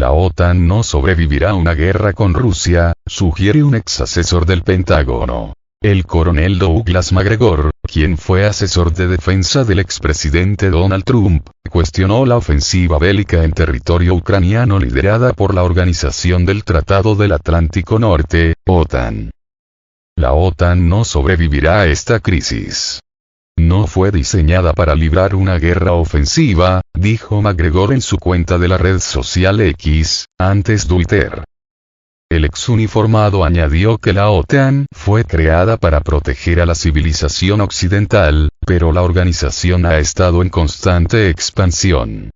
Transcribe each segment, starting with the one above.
La OTAN no sobrevivirá a una guerra con Rusia, sugiere un ex asesor del Pentágono. El coronel Douglas Macgregor, quien fue asesor de defensa del expresidente Donald Trump, cuestionó la ofensiva bélica en territorio ucraniano liderada por la Organización del Tratado del Atlántico Norte, OTAN. La OTAN no sobrevivirá a esta crisis. No fue diseñada para librar una guerra ofensiva, dijo Macgregor en su cuenta de la red social X, antes Twitter. El exuniformado añadió que la OTAN fue creada para proteger a la civilización occidental, pero la organización ha estado en constante expansión.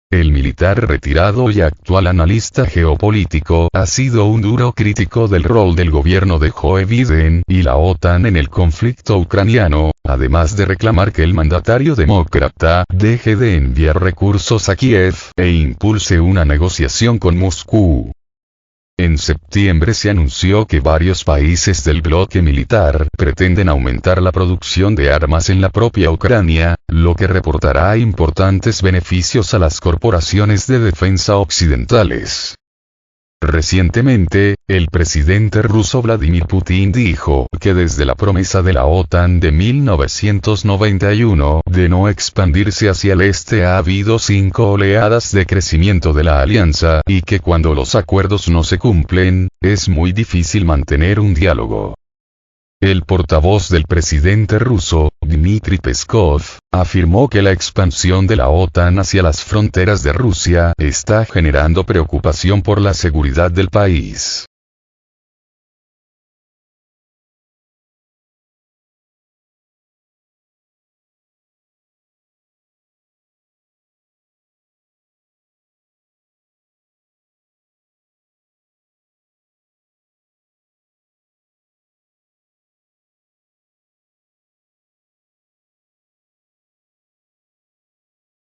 El militar retirado y actual analista geopolítico ha sido un duro crítico del rol del gobierno de Joe Biden y la OTAN en el conflicto ucraniano, además de reclamar que el mandatario demócrata deje de enviar recursos a Kiev e impulse una negociación con Moscú. En septiembre se anunció que varios países del bloque militar pretenden aumentar la producción de armas en la propia Ucrania, lo que reportará importantes beneficios a las corporaciones de defensa occidentales. Recientemente, el presidente ruso Vladimir Putin dijo que desde la promesa de la OTAN de 1991 de no expandirse hacia el este ha habido 5 oleadas de crecimiento de la alianza y que cuando los acuerdos no se cumplen, es muy difícil mantener un diálogo. El portavoz del presidente ruso, Dmitry Peskov, afirmó que la expansión de la OTAN hacia las fronteras de Rusia está generando preocupación por la seguridad del país.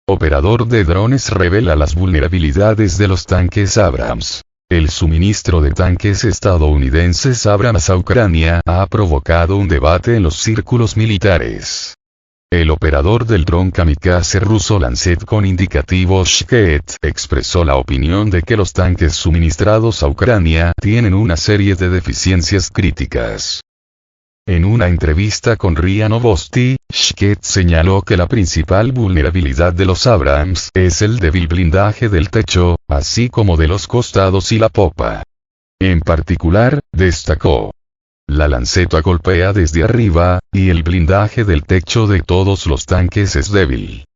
Operador de drones revela las vulnerabilidades de los tanques Abrams. El suministro de tanques estadounidenses Abrams a Ucrania ha provocado un debate en los círculos militares. El operador del dron kamikaze ruso Lancet con indicativo Shket expresó la opinión de que los tanques suministrados a Ucrania tienen una serie de deficiencias críticas. En una entrevista con RIA Novosti, Shket señaló que la principal vulnerabilidad de los Abrams es el débil blindaje del techo, así como de los costados y la popa. En particular, destacó: la lanceta golpea desde arriba, y el blindaje del techo de todos los tanques es débil.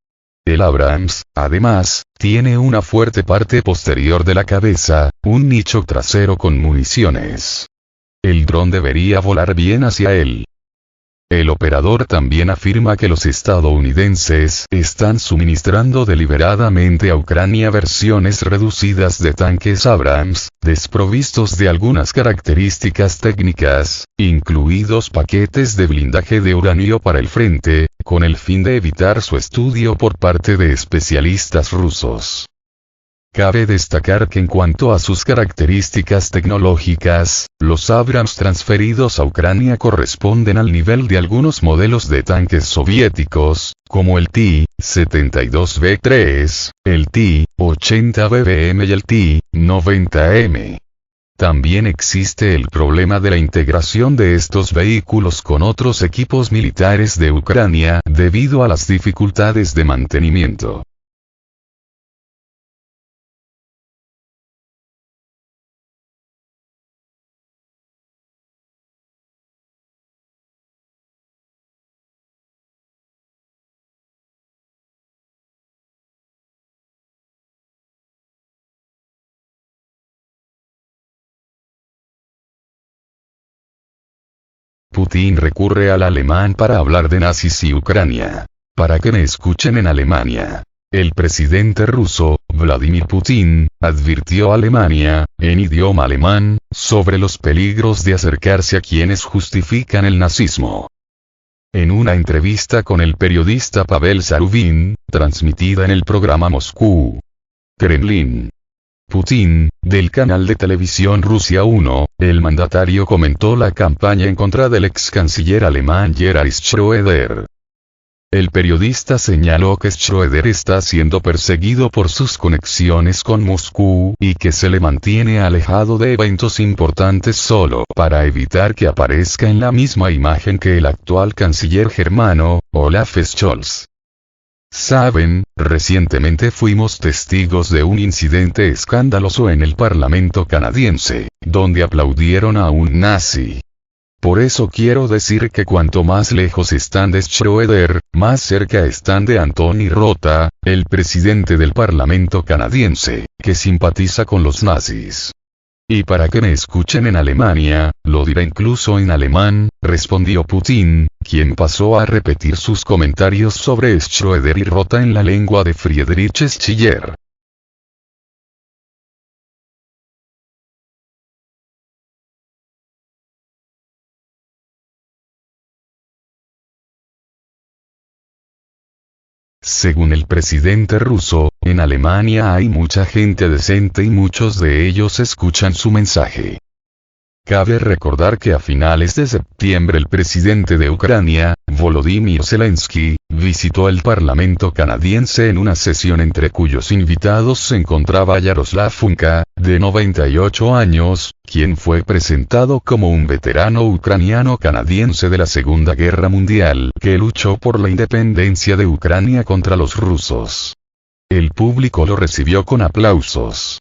El Abrams, además, tiene una fuerte parte posterior de la cabeza, un nicho trasero con municiones. El dron debería volar bien hacia él. El operador también afirma que los estadounidenses están suministrando deliberadamente a Ucrania versiones reducidas de tanques Abrams, desprovistos de algunas características técnicas, incluidos paquetes de blindaje de uranio para el frente, con el fin de evitar su estudio por parte de especialistas rusos. Cabe destacar que en cuanto a sus características tecnológicas, los Abrams transferidos a Ucrania corresponden al nivel de algunos modelos de tanques soviéticos, como el T-72B3, el T-80BBM y el T-90M. También existe el problema de la integración de estos vehículos con otros equipos militares de Ucrania, debido a las dificultades de mantenimiento. Putin recurre al alemán para hablar de nazis y Ucrania. Para que me escuchen en Alemania. El presidente ruso, Vladimir Putin, advirtió a Alemania, en idioma alemán, sobre los peligros de acercarse a quienes justifican el nazismo. En una entrevista con el periodista Pavel Zarubin, transmitida en el programa Moscú, Kremlin, Putin, del canal de televisión Rusia 1, el mandatario comentó la campaña en contra del ex canciller alemán Gerhard Schröder. El periodista señaló que Schröder está siendo perseguido por sus conexiones con Moscú y que se le mantiene alejado de eventos importantes solo para evitar que aparezca en la misma imagen que el actual canciller germano, Olaf Scholz. Saben, recientemente fuimos testigos de un incidente escandaloso en el Parlamento canadiense, donde aplaudieron a un nazi. Por eso quiero decir que cuanto más lejos están de Schröder, más cerca están de Anthony Rota, el presidente del Parlamento canadiense, que simpatiza con los nazis. Y para que me escuchen en Alemania, lo diré incluso en alemán, respondió Putin, quien pasó a repetir sus comentarios sobre Schröder y Rota en la lengua de Friedrich Schiller. Según el presidente ruso, en Alemania hay mucha gente decente y muchos de ellos escuchan su mensaje. Cabe recordar que a finales de septiembre el presidente de Ucrania, Volodymyr Zelensky, visitó el Parlamento canadiense en una sesión entre cuyos invitados se encontraba Yaroslav Funka, de 98 años, quien fue presentado como un veterano ucraniano canadiense de la Segunda Guerra Mundial que luchó por la independencia de Ucrania contra los rusos. El público lo recibió con aplausos.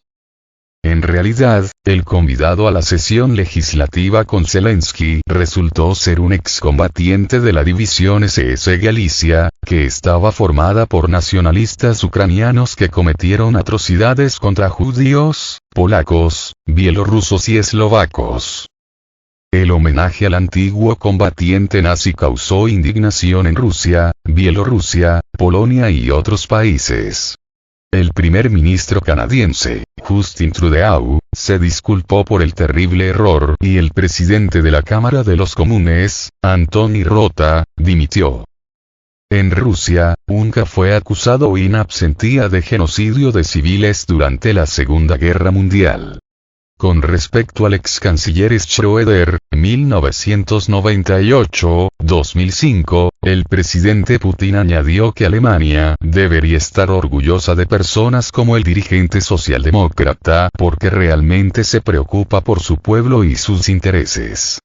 En realidad, el convidado a la sesión legislativa con Zelensky resultó ser un excombatiente de la división SS Galicia, que estaba formada por nacionalistas ucranianos que cometieron atrocidades contra judíos, polacos, bielorrusos y eslovacos. El homenaje al antiguo combatiente nazi causó indignación en Rusia, Bielorrusia, Polonia y otros países. El primer ministro canadiense, Justin Trudeau, se disculpó por el terrible error y el presidente de la Cámara de los Comunes, Anthony Rota, dimitió. En Rusia, Unka fue acusado in absentia de genocidio de civiles durante la Segunda Guerra Mundial. Con respecto al ex canciller Schröder, 1998-2005, el presidente Putin añadió que Alemania debería estar orgullosa de personas como el dirigente socialdemócrata porque realmente se preocupa por su pueblo y sus intereses.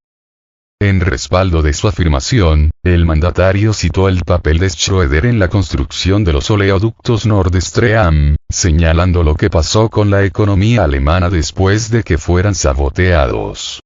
En respaldo de su afirmación, el mandatario citó el papel de Schröder en la construcción de los oleoductos Nord Stream, señalando lo que pasó con la economía alemana después de que fueran saboteados.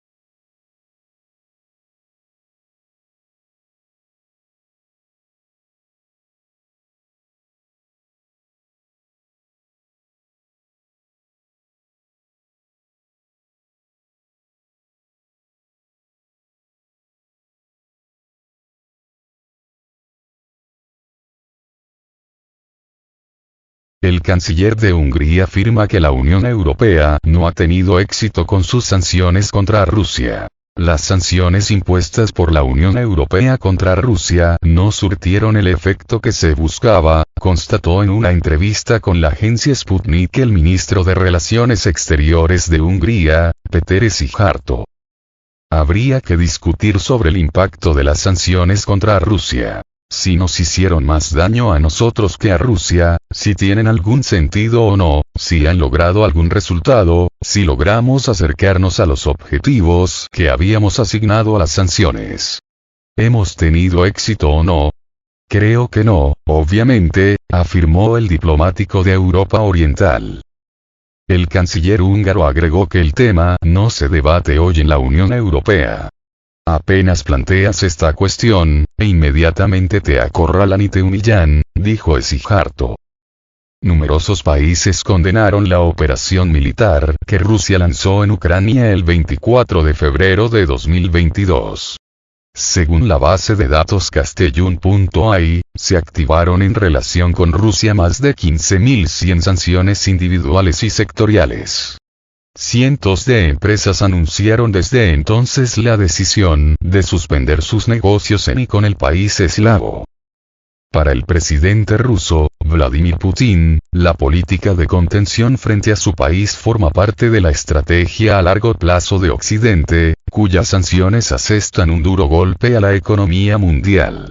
El canciller de Hungría afirma que la Unión Europea no ha tenido éxito con sus sanciones contra Rusia. Las sanciones impuestas por la Unión Europea contra Rusia no surtieron el efecto que se buscaba, constató en una entrevista con la agencia Sputnik el ministro de Relaciones Exteriores de Hungría, Péter Szijjártó. Habría que discutir sobre el impacto de las sanciones contra Rusia. Si nos hicieron más daño a nosotros que a Rusia, si tienen algún sentido o no, si han logrado algún resultado, si logramos acercarnos a los objetivos que habíamos asignado a las sanciones. ¿Hemos tenido éxito o no? Creo que no, obviamente, afirmó el diplomático de Europa Oriental. El canciller húngaro agregó que el tema no se debate hoy en la Unión Europea. Apenas planteas esta cuestión, e inmediatamente te acorralan y te humillan, dijo Szijjártó. Numerosos países condenaron la operación militar que Rusia lanzó en Ucrania el 24 de febrero de 2022. Según la base de datos Castellun.ai, se activaron en relación con Rusia más de 15.100 sanciones individuales y sectoriales. Cientos de empresas anunciaron desde entonces la decisión de suspender sus negocios en y con el país eslavo. Para el presidente ruso, Vladimir Putin, la política de contención frente a su país forma parte de la estrategia a largo plazo de Occidente, cuyas sanciones asestan un duro golpe a la economía mundial.